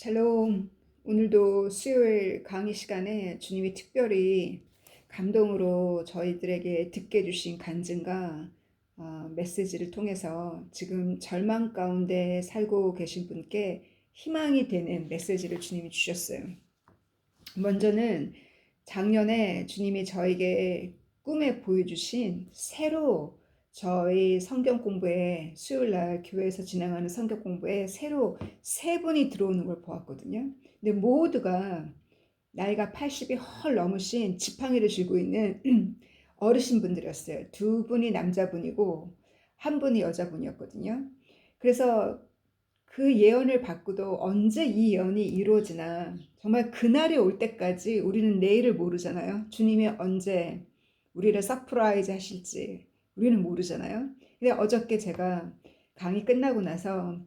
샬롬. 오늘도 수요일 강의 시간에 주님이 특별히 감동으로 저희들에게 듣게 주신 간증과 메시지를 통해서 지금 절망 가운데 살고 계신 분께 희망이 되는 메시지를 주님이 주셨어요. 먼저는 작년에 주님이 저에게 꿈에 보여주신 새로 저희 성경 공부에 수요일날 교회에서 진행하는 성경 공부에 새로 세 분이 들어오는 걸 보았거든요. 근데 모두가 나이가 80이 헐 넘으신 지팡이를 쥐고 있는 어르신 분들이었어요. 두 분이 남자분이고 한 분이 여자분이었거든요. 그래서 그 예언을 받고도 언제 이 예언이 이루어지나, 정말 그날이 올 때까지 우리는 내일을 모르잖아요. 주님이 언제 우리를 서프라이즈 하실지 우리는 모르잖아요. 근데 어저께 제가 강의 끝나고 나서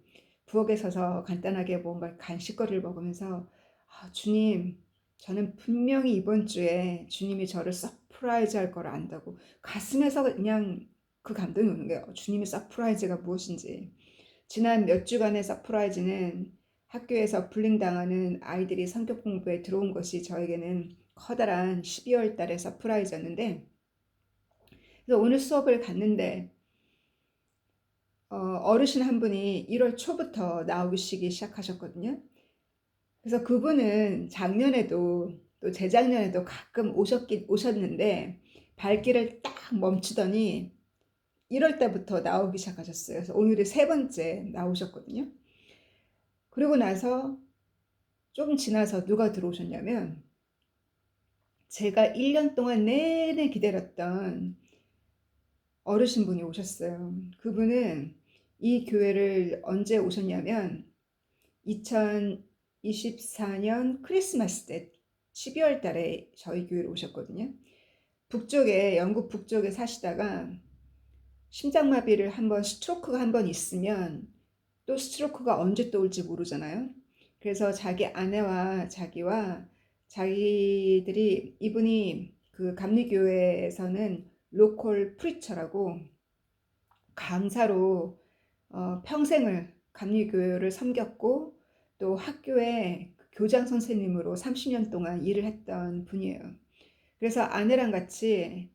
부엌에 서서 간단하게 뭔가 간식거리를 먹으면서 주님, 저는 분명히 이번 주에 주님이 저를 서프라이즈 할 걸 안다고 가슴에서 그냥 그 감동이 오는 거예요. 주님의 서프라이즈가 무엇인지. 지난 몇 주간의 서프라이즈는 학교에서 불링당하는 아이들이 성격 공부에 들어온 것이 저에게는 커다란 12월 달의 서프라이즈였는데, 그래서 오늘 수업을 갔는데 어르신 한 분이 1월 초부터 나오시기 시작하셨거든요. 그래서 그분은 작년에도 또 재작년에도 가끔 오셨는데 발길을 딱 멈추더니 1월 때부터 나오기 시작하셨어요. 그래서 오늘이 세 번째 나오셨거든요. 그리고 나서 좀 지나서 누가 들어오셨냐면, 제가 1년 동안 내내 기다렸던 어르신 분이 오셨어요. 그분은 이 교회를 언제 오셨냐면 2024년 크리스마스 때 12월 달에 저희 교회로 오셨거든요. 북쪽에, 영국 북쪽에 사시다가 심장마비를 한번, 스트로크가 한번 있으면 또 스트로크가 언제 또 올지 모르잖아요. 그래서 자기 아내와 자기들이, 이분이 그 감리교회에서는 로컬 프리처라고 강사로 평생을 감리교회를 섬겼고, 또 학교에 교장 선생님으로 30년 동안 일을 했던 분이에요. 그래서 아내랑 같이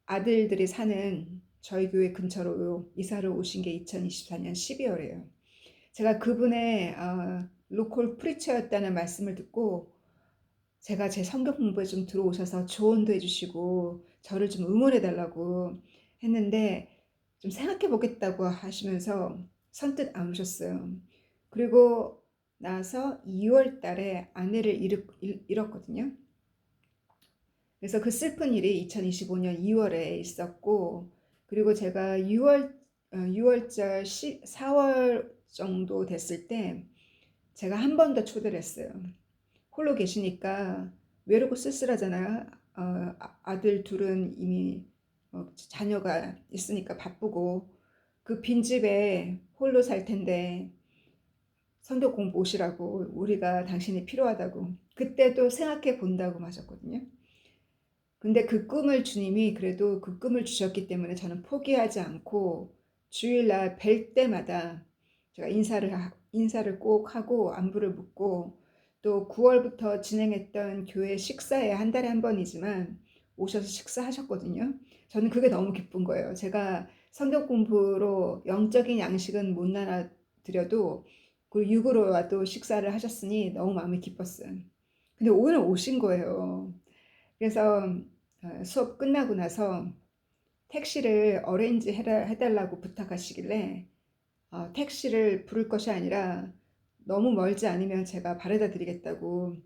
아들들이 사는 저희 교회 근처로 이사를 오신 게 2024년 12월이에요. 제가 그분의 로컬 프리처였다는 말씀을 듣고, 제가 제 성경 공부에 좀 들어오셔서 조언도 해주시고 저를 좀 응원해 달라고 했는데, 좀 생각해 보겠다고 하시면서 선뜻 안 오셨어요. 그리고 나서 2월 달에 아내를 잃었거든요. 그래서 그 슬픈 일이 2025년 2월에 있었고, 그리고 제가 6월절 4월 정도 됐을 때 제가 한 번 더 초대를 했어요. 홀로 계시니까 외롭고 쓸쓸하잖아요. 아들 둘은 이미 자녀가 있으니까 바쁘고, 그 빈집에 홀로 살 텐데 성경 공부 오시라고, 우리가 당신이 필요하다고 그때도 생각해 본다고 하셨거든요. 근데 그 꿈을 주님이 그래도 그 꿈을 주셨기 때문에 저는 포기하지 않고 주일날 뵐 때마다 제가 인사를 꼭 하고 안부를 묻고, 또 9월부터 진행했던 교회 식사에 한 달에 한 번이지만 오셔서 식사하셨거든요. 저는 그게 너무 기쁜 거예요. 제가 성경 공부로 영적인 양식은 못 나눠 드려도 그 육으로 와도 식사를 하셨으니 너무 마음이 기뻤어요. 근데 오늘 오신 거예요. 그래서 수업 끝나고 나서 택시를 어레인지 해달라고 부탁하시길래 택시를 부를 것이 아니라 너무 멀지 않으면 제가 바래다 드리겠다고,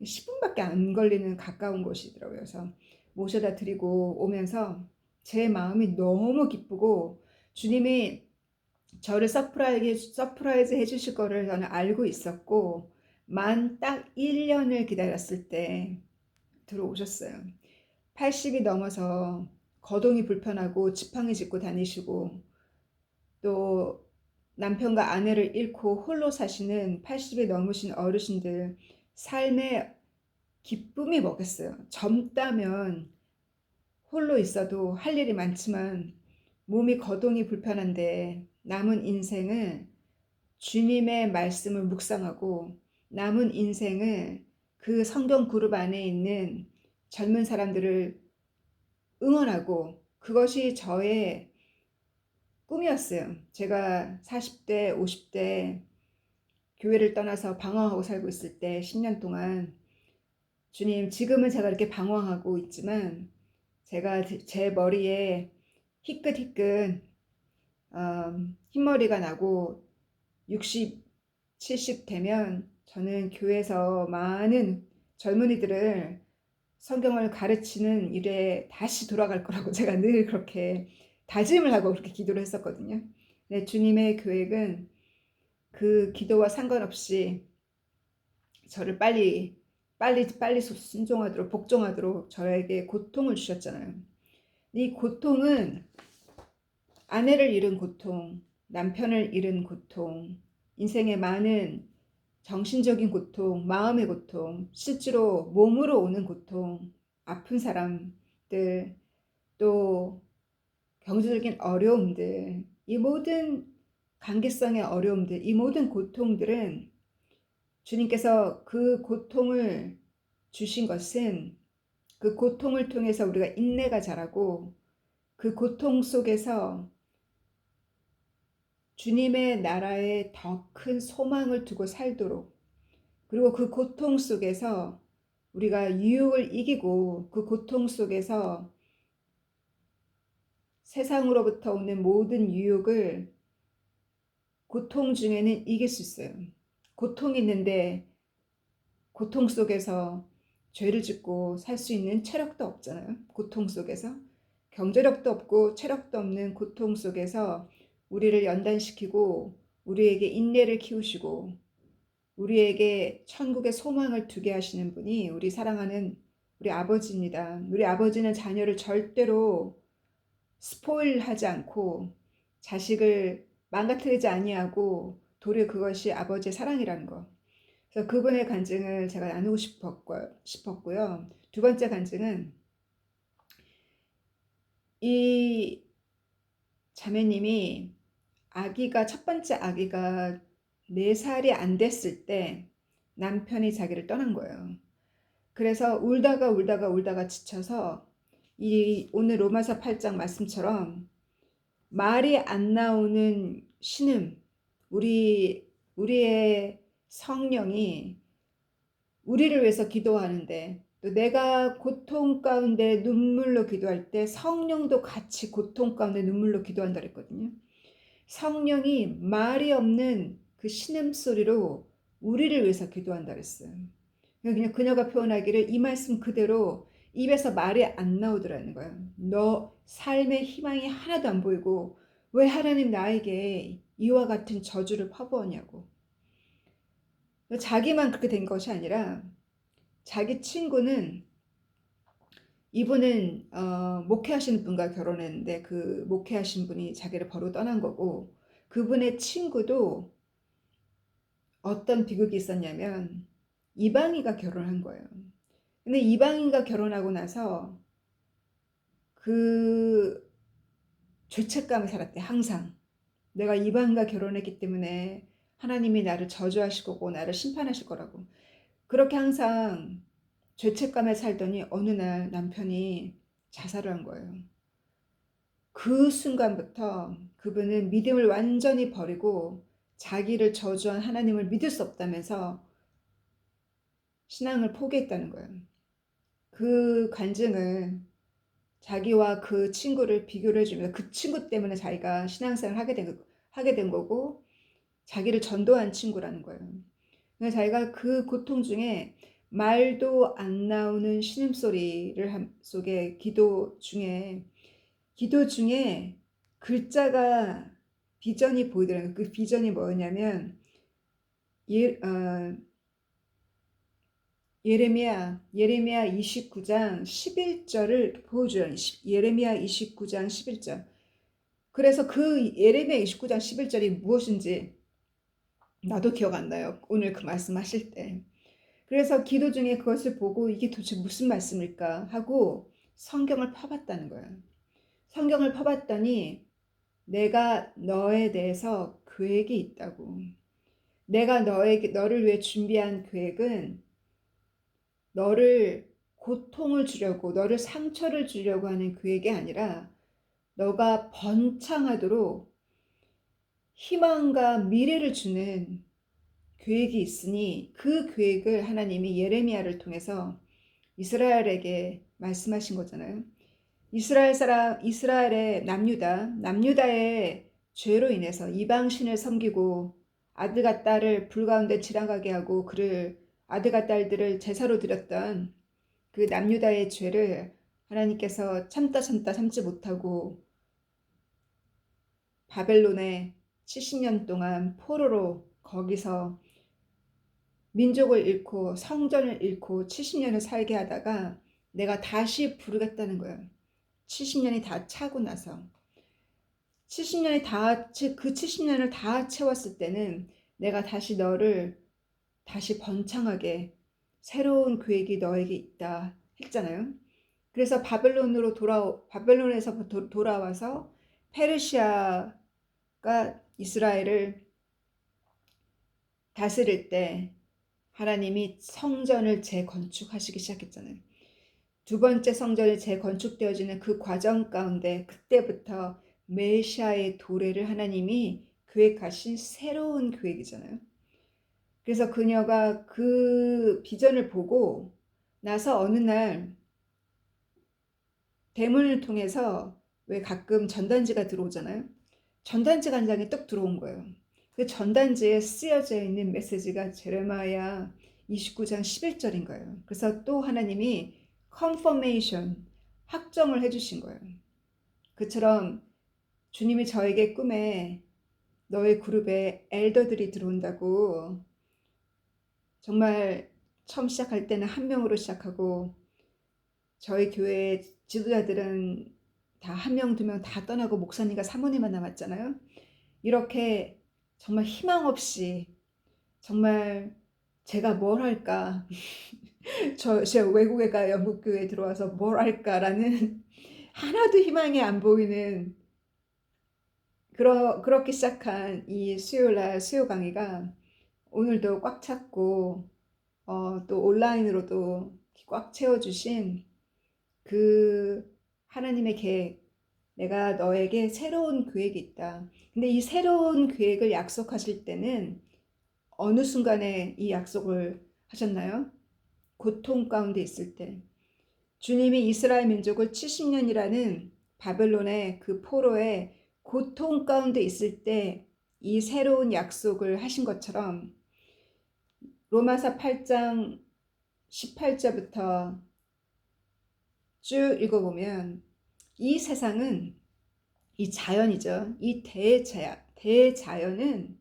10분밖에 안 걸리는 가까운 곳이더라고요. 그래서 모셔다 드리고 오면서 제 마음이 너무 기쁘고, 주님이 저를 서프라이즈 해주실 거를 저는 알고 있었고, 만 딱 1년을 기다렸을 때 들어오셨어요. 80이 넘어서 거동이 불편하고 지팡이 짚고 다니시고, 또 남편과 아내를 잃고 홀로 사시는 80이 넘으신 어르신들 삶에 기쁨이 뭐겠어요. 젊다면 홀로 있어도 할 일이 많지만 몸이 거동이 불편한데 남은 인생을 주님의 말씀을 묵상하고 남은 인생을 그 성경 그룹 안에 있는 젊은 사람들을 응원하고, 그것이 저의 꿈이었어요. 제가 40대, 50대 교회를 떠나서 방황하고 살고 있을 때 10년 동안, 주님, 지금은 제가 이렇게 방황하고 있지만 제가 제 머리에 희끗희끗 흰머리가 나고 60, 70 되면 저는 교회에서 많은 젊은이들을 성경을 가르치는 일에 다시 돌아갈 거라고 제가 늘 그렇게 다짐을 하고 그렇게 기도를 했었거든요. 네, 주님의 계획은 그 기도와 상관없이 저를 빨리 순종하도록, 복종하도록 저에게 고통을 주셨잖아요. 이 고통은 아내를 잃은 고통, 남편을 잃은 고통, 인생의 많은 정신적인 고통, 마음의 고통, 실제로 몸으로 오는 고통, 아픈 사람들, 또 경제적인 어려움들, 이 모든 관계성의 어려움들, 이 모든 고통들은 주님께서 그 고통을 주신 것은 그 고통을 통해서 우리가 인내가 자라고, 그 고통 속에서 주님의 나라에 더 큰 소망을 두고 살도록, 그리고 그 고통 속에서 우리가 유혹을 이기고, 그 고통 속에서 세상으로부터 오는 모든 유혹을 고통 중에는 이길 수 있어요. 고통이 있는데 고통 속에서 죄를 짓고 살 수 있는 체력도 없잖아요. 고통 속에서 경제력도 없고 체력도 없는 고통 속에서 우리를 연단시키고 우리에게 인내를 키우시고 우리에게 천국의 소망을 두게 하시는 분이 우리 사랑하는 우리 아버지입니다. 우리 아버지는 자녀를 절대로 스포일하지 않고 자식을 망가뜨리지 아니하고, 도리어 그것이 아버지의 사랑이라는 거. 그래서 그분의 간증을 제가 나누고 싶었고요. 두 번째 간증은, 이 자매님이 첫 번째 아기가 4살이 안 됐을 때 남편이 자기를 떠난 거예요. 그래서 울다가 지쳐서 오늘 로마서 8장 말씀처럼 말이 안 나오는 신음, 우리의 성령이 우리를 위해서 기도하는데, 또 내가 고통 가운데 눈물로 기도할 때 성령도 같이 고통 가운데 눈물로 기도한다 그랬거든요. 성령이 말이 없는 그 신음소리로 우리를 위해서 기도한다 그랬어요. 그냥 그녀가 표현하기를 이 말씀 그대로 입에서 말이 안 나오더라는 거예요. 너 삶의 희망이 하나도 안 보이고 왜 하나님 나에게 이와 같은 저주를 퍼부었냐고. 자기만 그렇게 된 것이 아니라 자기 친구는, 이분은 목회하시는 분과 결혼했는데 그 목회하신 분이 자기를 버리고 떠난 거고, 그분의 친구도 어떤 비극이 있었냐면 이방인과 결혼한 거예요. 근데 이방인과 결혼하고 나서 그 죄책감을 살았대. 항상 내가 이방인과 결혼했기 때문에 하나님이 나를 저주하실 거고 나를 심판하실 거라고, 그렇게 항상 죄책감에 살더니 어느 날 남편이 자살을 한 거예요. 그 순간부터 그분은 믿음을 완전히 버리고 자기를 저주한 하나님을 믿을 수 없다면서 신앙을 포기했다는 거예요. 그 간증을 자기와 그 친구를 비교를 해주면서, 그 친구 때문에 자기가 신앙생활을 하게 된 거고 자기를 전도한 친구라는 거예요. 그래서 자기가 그 고통 중에 말도 안 나오는 신음소리를 속에 기도 중에 글자가 비전이 보이더라고요. 그 비전이 뭐냐면 예레미야 29장 11절을 보여줘요. 예레미야 29장 11절. 그래서 그 예레미야 29장 11절이 무엇인지 나도 기억 안 나요. 오늘 그 말씀하실 때. 그래서 기도 중에 그것을 보고 이게 도대체 무슨 말씀일까 하고 성경을 펴봤다는 거예요. 성경을 펴봤더니 내가 너에 대해서 계획이 있다고. 내가 너를 위해 준비한 계획은 너를 고통을 주려고, 너를 상처를 주려고 하는 계획이 아니라 너가 번창하도록 희망과 미래를 주는 계획이 있으니 그 계획을 하나님이 예레미야를 통해서 이스라엘에게 말씀하신 거잖아요. 이스라엘의 남유다의 죄로 인해서 이방신을 섬기고 아들과 딸을 불 가운데 지나가게 하고 그를 아들과 딸들을 제사로 드렸던 그 남유다의 죄를 하나님께서 참지 못하고 바벨론에 70년 동안 포로로 거기서 민족을 잃고 성전을 잃고 70년을 살게 하다가 내가 다시 부르겠다는 거예요. 70년이 다 차고 나서 70년을 다 채웠을 때는 내가 다시 너를 다시 번창하게 새로운 계획이 너에게 있다 했잖아요. 그래서 바벨론에서 돌아와서 페르시아가 이스라엘을 다스릴 때 하나님이 성전을 재건축하시기 시작했잖아요. 두 번째 성전이 재건축되어지는 그 과정 가운데 그때부터 메시아의 도래를 하나님이 계획하신 새로운 계획이잖아요. 그래서 그녀가 그 비전을 보고 나서 어느 날 대문을 통해서 왜 가끔 전단지가 들어오잖아요. 전단지가 한 장이 뚝 들어온 거예요. 그 전단지에 쓰여져 있는 메시지가 제레마야 29장 11절인 거예요. 그래서 또 하나님이 confirmation, 확정을 해주신 거예요. 그처럼 주님이 저에게 꿈에 너의 그룹에 엘더들이 들어온다고, 정말 처음 시작할 때는 한 명으로 시작하고 저희 교회 지도자들은 다 한 명, 두 명 다 떠나고 목사님과 사모님만 남았잖아요. 이렇게 정말 희망 없이 정말 제가 뭘 할까 제가 외국에 가 영국 교회에 들어와서 뭘 할까라는 하나도 희망이 안 보이는 그렇게 시작한 이 수요일날 수요 강의가 오늘도 꽉 찼고 또 온라인으로도 꽉 채워주신 그 하나님의 계획, 내가 너에게 새로운 계획이 있다. 근데 이 새로운 계획을 약속하실 때는 어느 순간에 이 약속을 하셨나요? 고통 가운데 있을 때. 주님이 이스라엘 민족을 70년이라는 바벨론의 그 포로의 고통 가운데 있을 때 이 새로운 약속을 하신 것처럼 로마서 8장 18절부터 쭉 읽어보면 이 세상은, 이 자연이죠. 이 대자연은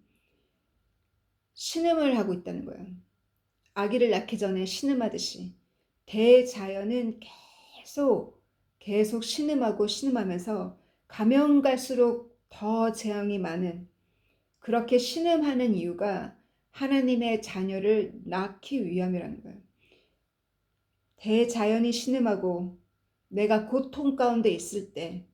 신음을 하고 있다는 거예요. 아기를 낳기 전에 신음하듯이 대자연은 계속 신음하면서 가면 갈수록 더 재앙이 많은, 그렇게 신음하는 이유가 하나님의 자녀를 낳기 위함이라는 거예요. 대자연이 신음하고 내가 고통 가운데 있을 때,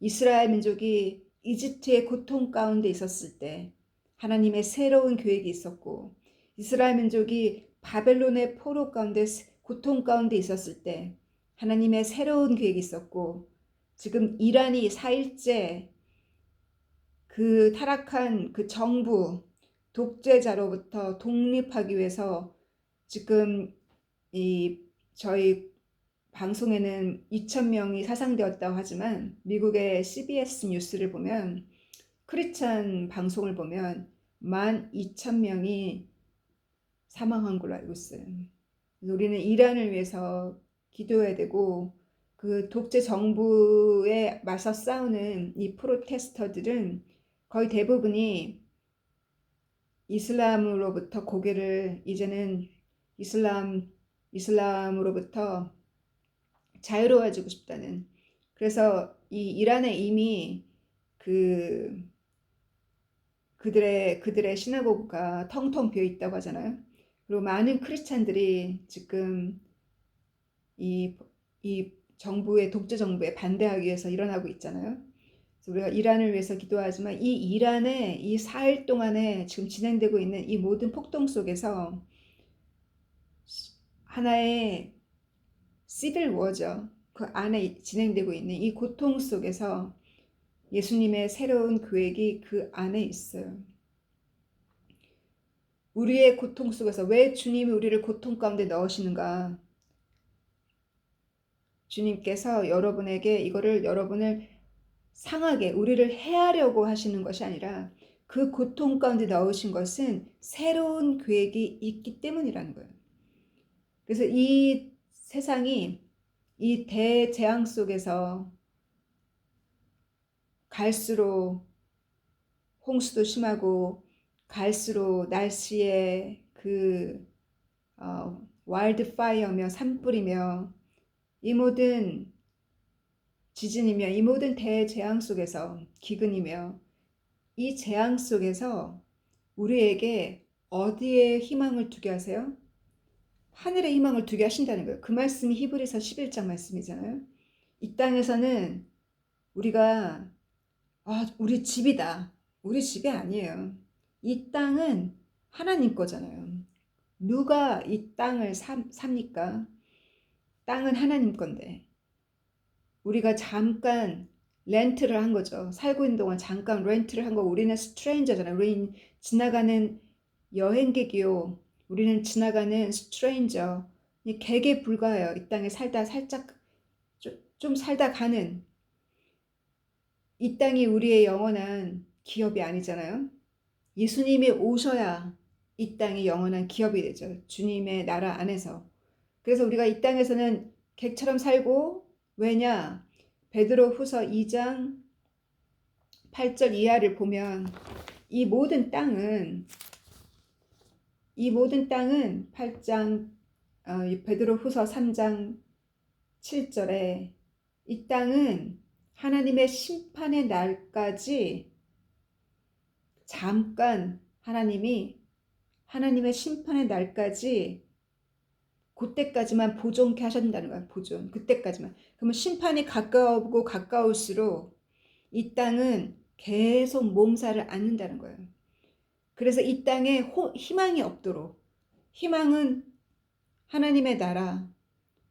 이스라엘 민족이 이집트의 고통 가운데 있었을 때 하나님의 새로운 계획이 있었고, 이스라엘 민족이 바벨론의 포로 가운데 고통 가운데 있었을 때 하나님의 새로운 계획이 있었고, 지금 이란이 4일째 그 타락한 그 정부 독재자로부터 독립하기 위해서 지금 저희 방송에는 2,000명이 사상되었다고 하지만 미국의 CBS 뉴스를 보면, 크리스찬 방송을 보면 12,000명이 사망한 걸로 알고 있어요. 우리는 이란을 위해서 기도해야 되고, 그 독재 정부에 맞서 싸우는 이 프로테스터들은 거의 대부분이 이슬람으로부터 고개를, 이제는 이슬람으로부터 자유로워지고 싶다는, 그래서 이 이란에 이미 그들의 시나고그가 텅텅 비어 있다고 하잖아요. 그리고 많은 크리스찬들이 지금 이 독재 정부에 반대하기 위해서 일어나고 있잖아요. 우리가 이란을 위해서 기도하지만 이 이란에 이 4일 동안에 지금 진행되고 있는 이 모든 폭동 속에서 하나의 시빌 워죠. 그 안에 진행되고 있는 이 고통 속에서 예수님의 새로운 계획이 그 안에 있어요. 우리의 고통 속에서 왜 주님이 우리를 고통 가운데 넣으시는가? 주님께서 여러분에게 이거를 여러분을 상하게 우리를 해하려고 하시는 것이 아니라 그 고통 가운데 넣으신 것은 새로운 계획이 있기 때문이라는 거예요. 그래서 이 세상이 이 대재앙 속에서 갈수록 홍수도 심하고 갈수록 날씨에 그 와일드파이어며 산불이며 이 모든 지진이며 이 모든 대재앙 속에서 기근이며 이 재앙 속에서 우리에게 어디에 희망을 두게 하세요? 하늘에 희망을 두게 하신다는 거예요. 그 말씀이 히브리서 11장 말씀이잖아요. 이 땅에서는 우리가 우리 집이다. 우리 집이 아니에요. 이 땅은 하나님 거잖아요. 누가 이 땅을 삽니까? 땅은 하나님 건데 우리가 잠깐 렌트를 한 거죠. 살고 있는 동안 잠깐 렌트를 한 거. 우리는 스트레인저잖아요. 우리는 지나가는 여행객이요. 우리는 지나가는 스트레인저. 객에 불과해요. 이 땅에 살다 살짝 좀 살다 가는. 이 땅이 우리의 영원한 기업이 아니잖아요. 예수님이 오셔야 이 땅이 영원한 기업이 되죠. 주님의 나라 안에서. 그래서 우리가 이 땅에서는 객처럼 살고 왜냐? 베드로 후서 2장 8절 이하를 보면 이 모든 땅은 8장 베드로 후서 3장 7절에 이 땅은 하나님의 심판의 날까지 잠깐 하나님의 심판의 날까지 그때까지만 보존케 하신다는 거야. 보존. 그때까지만. 그러면 심판이 가까우고 가까울수록 이 땅은 계속 몸살을 앓는다는 거예요. 그래서 이 땅에 희망이 없도록, 희망은 하나님의 나라,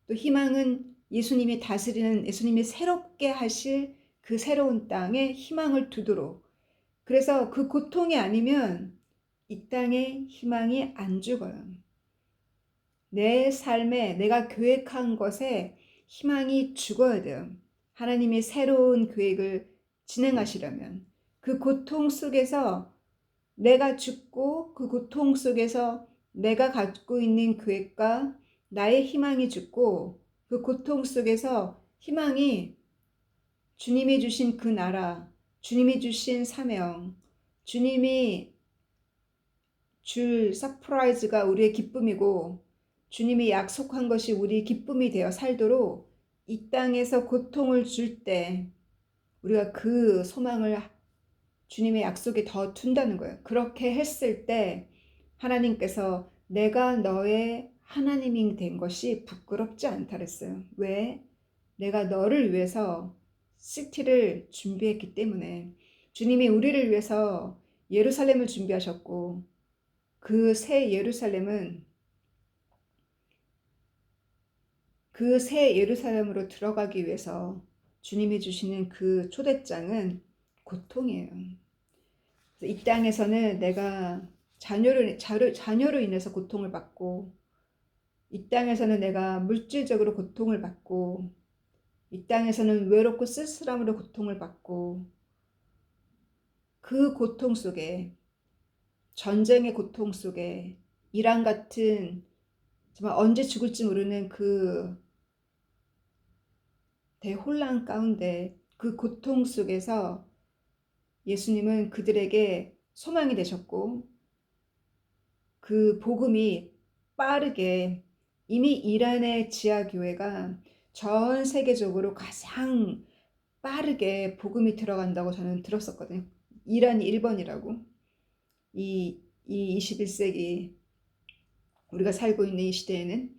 또 희망은 예수님이 다스리는, 예수님이 새롭게 하실 그 새로운 땅에 희망을 두도록. 그래서 그 고통이 아니면 이 땅에 희망이 안 죽어요. 내 삶에 내가 계획한 것에 희망이 죽어야 돼요. 하나님이 새로운 계획을 진행하시려면 그 고통 속에서 내가 죽고 그 고통 속에서 내가 갖고 있는 계획과 나의 희망이 죽고 그 고통 속에서 희망이 주님이 주신 그 나라, 주님이 주신 사명, 주님이 줄 서프라이즈가 우리의 기쁨이고 주님이 약속한 것이 우리 기쁨이 되어 살도록 이 땅에서 고통을 줄 때 우리가 그 소망을 주님의 약속에 더 둔다는 거예요. 그렇게 했을 때 하나님께서 내가 너의 하나님이 된 것이 부끄럽지 않다 그랬어요. 왜? 내가 너를 위해서 시티를 준비했기 때문에 주님이 우리를 위해서 예루살렘을 준비하셨고 그 새 예루살렘으로 들어가기 위해서 주님이 주시는 그 초대장은 고통이에요. 이 땅에서는 내가 자녀로 인해서 고통을 받고 이 땅에서는 내가 물질적으로 고통을 받고 이 땅에서는 외롭고 쓸쓸함으로 고통을 받고 그 고통 속에 전쟁의 고통 속에 이란 같은 정말 언제 죽을지 모르는 그 대혼란 가운데 그 고통 속에서 예수님은 그들에게 소망이 되셨고 그 복음이 빠르게 이미 이란의 지하교회가 전 세계적으로 가장 빠르게 복음이 들어간다고 저는 들었었거든요. 이란이 1번이라고. 이 21세기 우리가 살고 있는 이 시대에는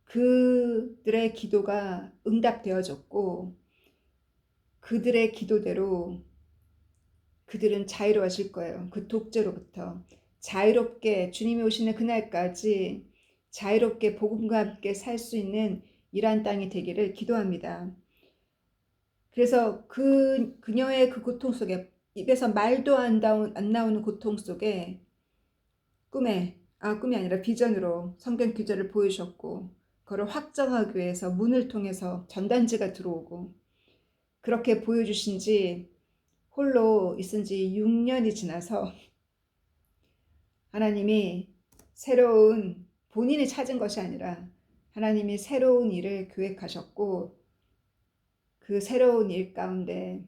그들의 기도가 응답되어졌고 그들의 기도대로 그들은 자유로워질 거예요. 그 독재로부터 자유롭게 주님이 오시는 그날까지 자유롭게 복음과 함께 살 수 있는 이란 땅이 되기를 기도합니다. 그래서 그녀의 그 고통 속에, 입에서 말도 안 나오는 고통 속에 꿈이 아니라 비전으로 성경 구절을 보여주셨고, 그걸 확정하기 위해서 문을 통해서 전단지가 들어오고, 그렇게 보여주신 지 홀로 있은 지 6년이 지나서 하나님이 새로운, 본인이 찾은 것이 아니라 하나님이 새로운 일을 계획하셨고, 그 새로운 일 가운데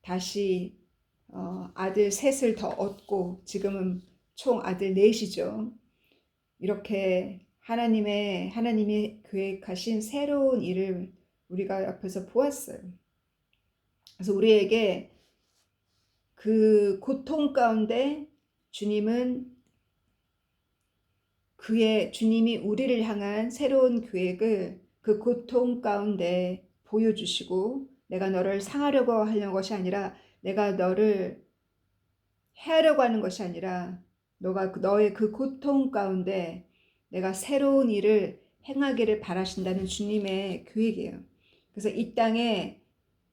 다시 아들 셋을 더 얻고 지금은 총 아들 넷이죠. 이렇게 하나님이 계획하신 새로운 일을 우리가 옆에서 보았어요. 그래서 우리에게 그 고통 가운데 주님이 우리를 향한 새로운 계획을 그 고통 가운데 보여주시고, 내가 너를 상하려고 하는 것이 아니라, 내가 너를 해하려고 하는 것이 아니라, 너의 그 고통 가운데 내가 새로운 일을 행하기를 바라신다는 주님의 계획이에요. 그래서 이 땅에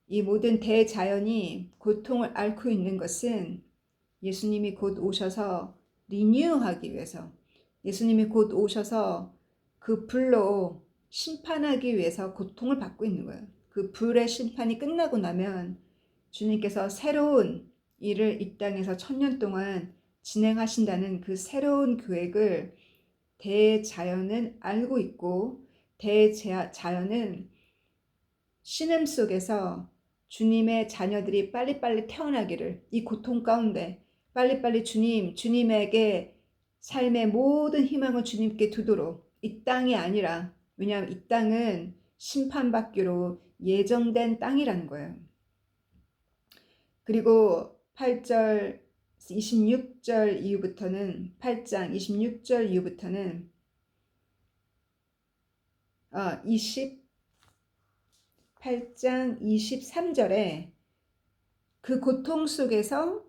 이 모든 대자연이 고통을 앓고 있는 것은 예수님이 곧 오셔서 리뉴하기 위해서, 예수님이 곧 오셔서 그 불로 심판하기 위해서 고통을 받고 있는 거예요. 그 불의 심판이 끝나고 나면 주님께서 새로운 일을 이 땅에서 1000년 동안 진행하신다는 그 새로운 계획을 대자연은 알고 있고, 대자연은 신음 속에서 주님의 자녀들이 빨리빨리 태어나기를, 이 고통 가운데 빨리빨리 주님에게 삶의 모든 희망을 주님께 두도록, 이 땅이 아니라, 왜냐하면 이 땅은 심판받기로 예정된 땅이라는 거예요. 그리고 8장 26절 이후부터는 28장 23절에 그 고통 속에서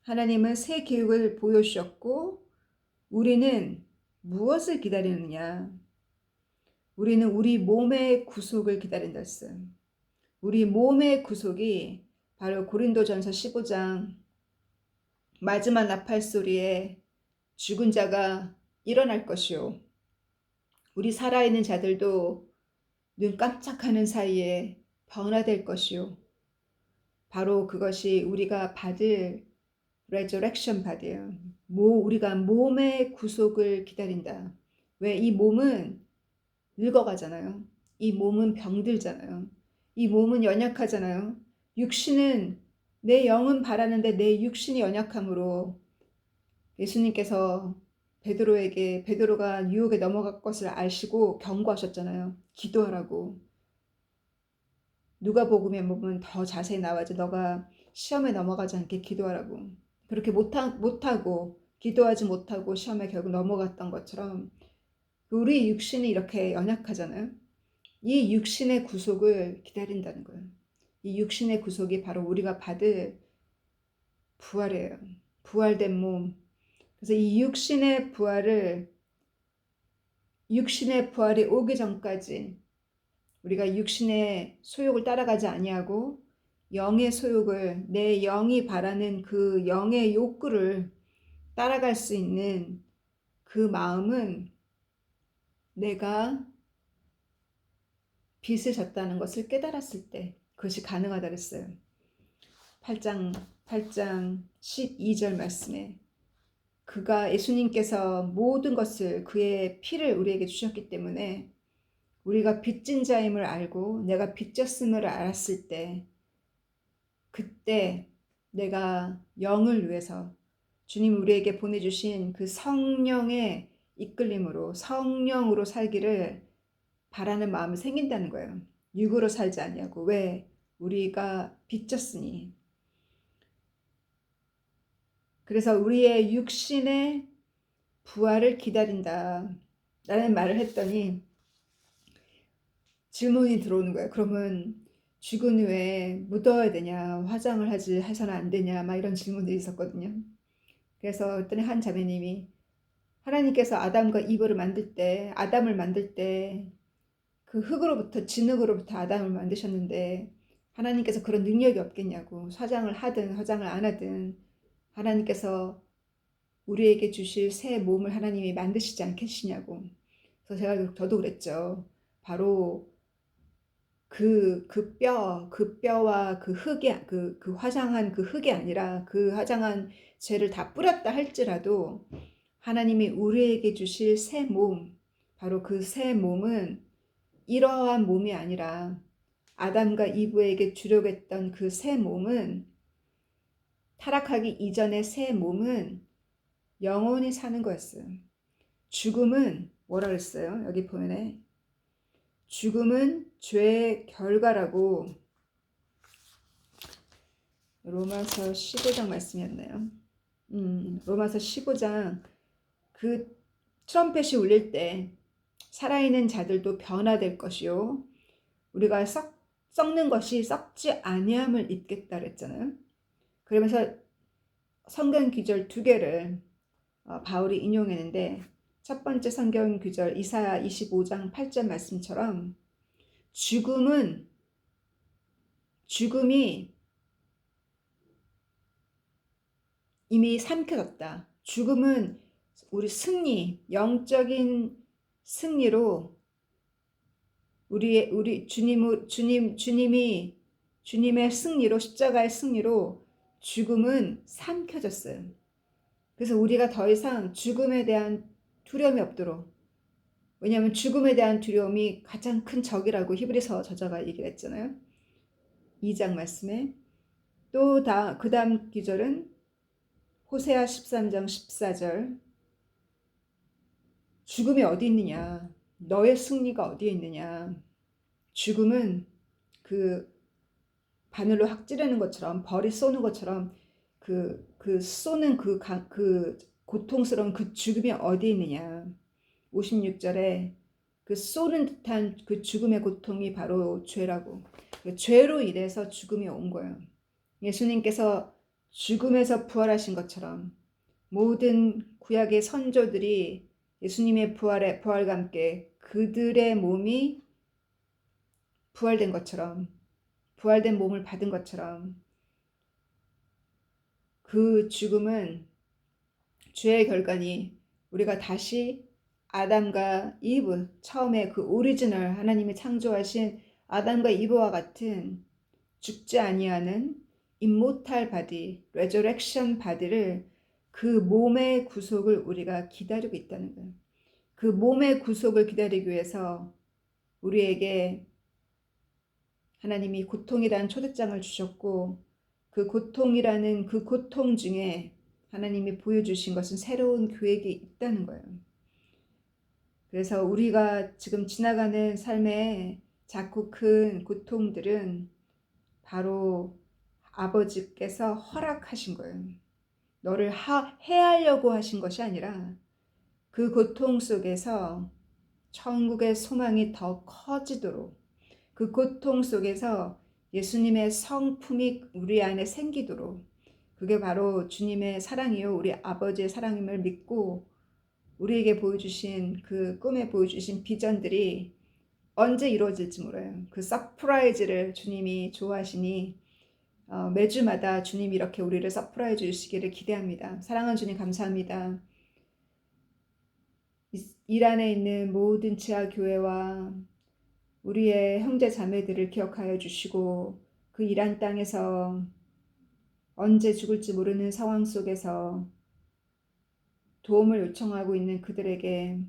하나님은 새 계획을 보여주셨고, 우리는 무엇을 기다리느냐? 우리는 우리 몸의 구속을 기다린다 했어요. 우리 몸의 구속이 바로 고린도전서 15장 마지막 나팔 소리에 죽은 자가 일어날 것이요, 우리 살아있는 자들도 눈 깜짝하는 사이에 변화될 것이요, 바로 그것이 우리가 받을 레저렉션 바디예요. 우리가 몸의 구속을 기다린다. 왜? 이 몸은 늙어가잖아요. 이 몸은 병들잖아요. 이 몸은 연약하잖아요. 내 영은 바라는데 내 육신이 연약함으로 예수님께서 베드로가 유혹에 넘어갈 것을 아시고 경고하셨잖아요. 기도하라고. 누가복음에 보면 더 자세히 나와야지, 너가 시험에 넘어가지 않게 기도하라고. 그렇게 못하고 기도하지 못하고 시험에 결국 넘어갔던 것처럼 우리 육신이 이렇게 연약하잖아요. 이 육신의 구속을 기다린다는 거예요. 이 육신의 구속이 바로 우리가 받을 부활이에요. 부활된 몸. 그래서 이 육신의 부활이 오기 전까지 우리가 육신의 소욕을 따라가지 아니하고 영의 소욕을, 내 영이 바라는 그 영의 욕구를 따라갈 수 있는 그 마음은 내가 빚을 졌다는 것을 깨달았을 때 그것이 가능하다 그랬어요. 8장 12절 말씀에 예수님께서 모든 것을, 그의 피를 우리에게 주셨기 때문에 우리가 빚진 자임을 알고 내가 빚졌음을 알았을 때, 그때 내가 영을 위해서 주님 우리에게 보내주신 그 성령의 이끌림으로 성령으로 살기를 바라는 마음이 생긴다는 거예요. 육으로 살지 아니하고. 왜? 우리가 빚졌으니. 그래서 우리의 육신의 부활을 기다린다 라는 말을 했더니 질문이 들어오는 거예요. 그러면 죽은 후에 묻어야 되냐, 화장을 하지 해서는 안 되냐, 막 이런 질문들이 있었거든요. 그래서 어떤 한 자매님이 하나님께서 아담을 만들 때 그 흙으로부터 진흙으로부터 아담을 만드셨는데 하나님께서 그런 능력이 없겠냐고, 화장을 하든 화장을 안 하든 하나님께서 우리에게 주실 새 몸을 하나님이 만드시지 않겠느냐고. 그래서 저도 그랬죠. 바로 그 뼈와 그 흙이, 그 화장한 그 흙이 아니라 그 화장한 죄를 다 뿌렸다 할지라도 하나님이 우리에게 주실 새 몸, 바로 그 새 몸은 이러한 몸이 아니라 아담과 이브에게 주려고 했던 그 새 몸은, 타락하기 이전의 새 몸은 영원히 사는 거였어요. 죽음은 뭐라 그랬어요? 여기 보면에 죽음은 죄의 결과라고, 로마서 15장 말씀이었나요? 로마서 15장, 그 트럼펫이 울릴 때 살아있는 자들도 변화될 것이요 우리가 썩는 것이 썩지 아니함을 입겠다 그랬잖아요. 그러면서 성경 구절 두 개를 바울이 인용했는데, 첫 번째 성경 구절 이사야 25장 8절 말씀처럼 죽음이 이미 삼켜졌다. 죽음은 우리 승리, 영적인 승리로 주님의 승리로, 십자가의 승리로 죽음은 삼켜졌어요. 그래서 우리가 더 이상 죽음에 대한 두려움이 없도록, 왜냐하면 죽음에 대한 두려움이 가장 큰 적이라고 히브리서 저자가 얘기를 했잖아요. 2장 말씀에. 또 그 다음 기절은 호세아 13장 14절, 죽음이 어디 있느냐, 너의 승리가 어디에 있느냐. 죽음은 그 바늘로 확 찌르는 것처럼, 벌이 쏘는 것처럼 쏘는 그 고통스러운 그 죽음이 어디 있느냐. 56절에 그 쏘는 듯한 그 죽음의 고통이 바로 죄라고. 그 죄로 인해서 죽음이 온 거예요. 예수님께서 죽음에서 부활하신 것처럼 모든 구약의 선조들이 예수님의 부활과 함께 그들의 몸이 부활된 것처럼, 부활된 몸을 받은 것처럼, 그 죽음은 죄의 결과니 우리가 다시 아담과 이브, 처음에 그 오리지널 하나님이 창조하신 아담과 이브와 같은 죽지 아니하는 임모탈 바디, 레저렉션 바디를, 그 몸의 구속을 우리가 기다리고 있다는 거예요. 그 몸의 구속을 기다리기 위해서 우리에게 하나님이 고통이라는 초대장을 주셨고, 그 고통이라는 그 고통 중에 하나님이 보여주신 것은 새로운 계획이 있다는 거예요. 그래서 우리가 지금 지나가는 삶의 작고 큰 고통들은 바로 아버지께서 허락하신 거예요. 너를 해하려고 하신 것이 아니라 그 고통 속에서 천국의 소망이 더 커지도록, 그 고통 속에서 예수님의 성품이 우리 안에 생기도록, 그게 바로 주님의 사랑이요 우리 아버지의 사랑임을 믿고 우리에게 보여주신 그 꿈에 보여주신 비전들이 언제 이루어질지 몰라요. 그 서프라이즈를 주님이 좋아하시니 매주마다 주님이 이렇게 우리를 서프라이즈 주시기를 기대합니다. 사랑하는 주님 감사합니다. 이란에 있는 모든 지하교회와 우리의 형제 자매들을 기억하여 주시고, 그 이란 땅에서 언제 죽을지 모르는 상황 속에서 도움을 요청하고 있는 그들에게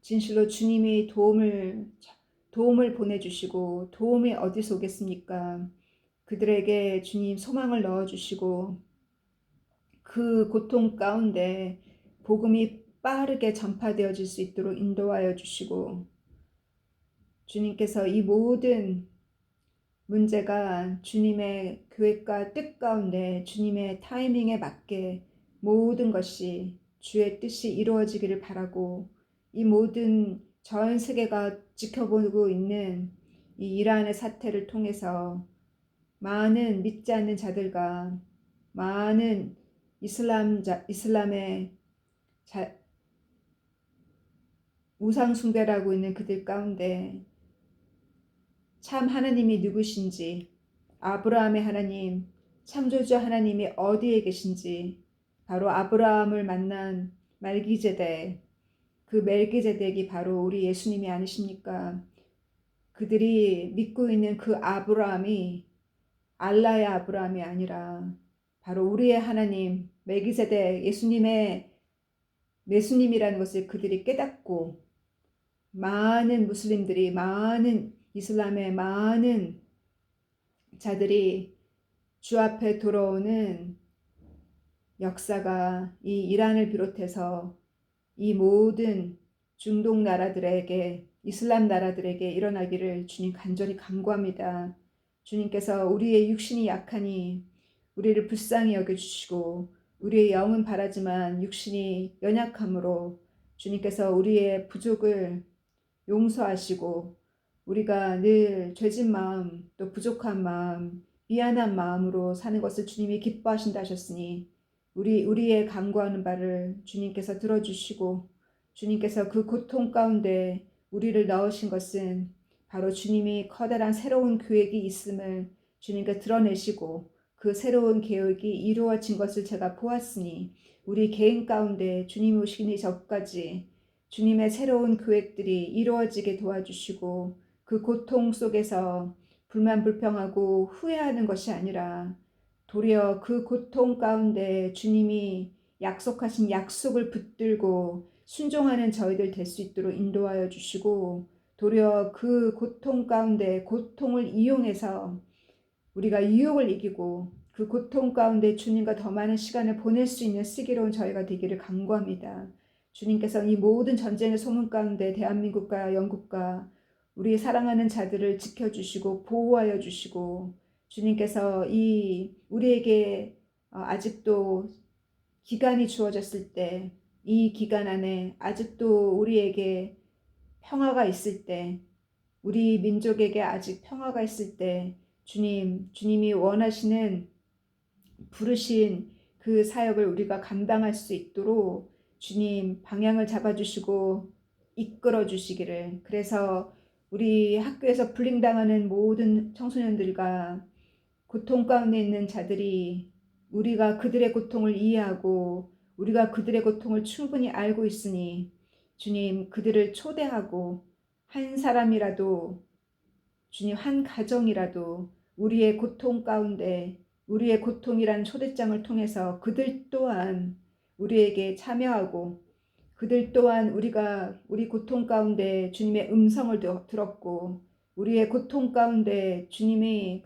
진실로 주님이 도움을 보내주시고, 도움이 어디서 오겠습니까? 그들에게 주님 소망을 넣어주시고, 그 고통 가운데 복음이 빠르게 전파되어질 수 있도록 인도하여 주시고, 주님께서 이 모든 문제가 주님의 계획과 뜻 가운데 주님의 타이밍에 맞게 모든 것이 주의 뜻이 이루어지기를 바라고, 이 모든 전 세계가 지켜보고 있는 이 이란의 사태를 통해서 많은 믿지 않는 자들과 많은 이슬람의 우상 숭배라고 있는 그들 가운데 참 하나님이 누구신지, 아브라함의 하나님, 창조주 하나님이 어디에 계신지, 바로 아브라함을 만난 멜기제덱, 그 멜기제덱이 바로 우리 예수님이 아니십니까? 그들이 믿고 있는 그 아브라함이 알라의 아브라함이 아니라 바로 우리의 하나님 멜기세덱 예수님이라는 것을 그들이 깨닫고 많은 무슬림들이 많은 이슬람의 많은 자들이 주 앞에 돌아오는 역사가 이 이란을 비롯해서 이 모든 중동 나라들에게 이슬람 나라들에게 일어나기를 주님 간절히 간구합니다. 주님께서 우리의 육신이 약하니 우리를 불쌍히 여겨주시고 우리의 영은 바라지만 육신이 연약함으로 주님께서 우리의 부족을 용서하시고 우리가 늘 죄진 마음 또 부족한 마음 미안한 마음으로 사는 것을 주님이 기뻐하신다 하셨으니 우리의 간구하는 바를 주님께서 들어주시고 주님께서 그 고통 가운데 우리를 넣으신 것은 바로 주님이 커다란 새로운 계획이 있음을 주님께 드러내시고 그 새로운 계획이 이루어진 것을 제가 보았으니 우리 개인 가운데 주님이 오시기 전까지 주님의 새로운 계획들이 이루어지게 도와주시고 그 고통 속에서 불만불평하고 후회하는 것이 아니라 도리어 그 고통 가운데 주님이 약속하신 약속을 붙들고 순종하는 저희들 될 수 있도록 인도하여 주시고 도리어 그 고통 가운데 고통을 이용해서 우리가 유혹을 이기고 그 고통 가운데 주님과 더 많은 시간을 보낼 수 있는 슬기로운 저희가 되기를 간구합니다. 주님께서 이 모든 전쟁의 소문 가운데 대한민국과 영국과 우리 사랑하는 자들을 지켜주시고 보호하여 주시고 주님께서 우리에게 아직도 기간이 주어졌을 때 이 기간 안에 아직도 우리에게 평화가 있을 때 우리 민족에게 아직 평화가 있을 때 주님이 원하시는 부르신 그 사역을 우리가 감당할 수 있도록 주님 방향을 잡아주시고 이끌어 주시기를 그래서 우리 학교에서 불링당하는 모든 청소년들과 고통 가운데 있는 자들이 우리가 그들의 고통을 이해하고 우리가 그들의 고통을 충분히 알고 있으니 주님 그들을 초대하고 한 사람이라도 주님 한 가정이라도 우리의 고통 가운데 우리의 고통이라는 초대장을 통해서 그들 또한 우리에게 참여하고 그들 또한 우리 고통 가운데 주님의 음성을 들었고 우리의 고통 가운데 주님의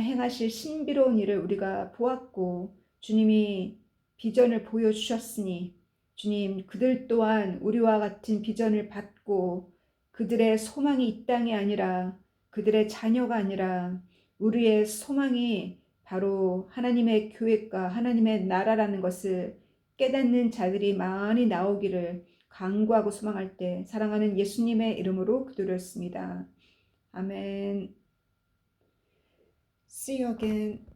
행하실 신비로운 일을 우리가 보았고 주님이 비전을 보여주셨으니 주님 그들 또한 우리와 같은 비전을 받고 그들의 소망이 이 땅이 아니라 그들의 자녀가 아니라 우리의 소망이 바로 하나님의 교회과 하나님의 나라라는 것을 깨닫는 자들이 많이 나오기를 간구하고 소망할 때 사랑하는 예수님의 이름으로 기도드렸습니다. 아멘. See you again.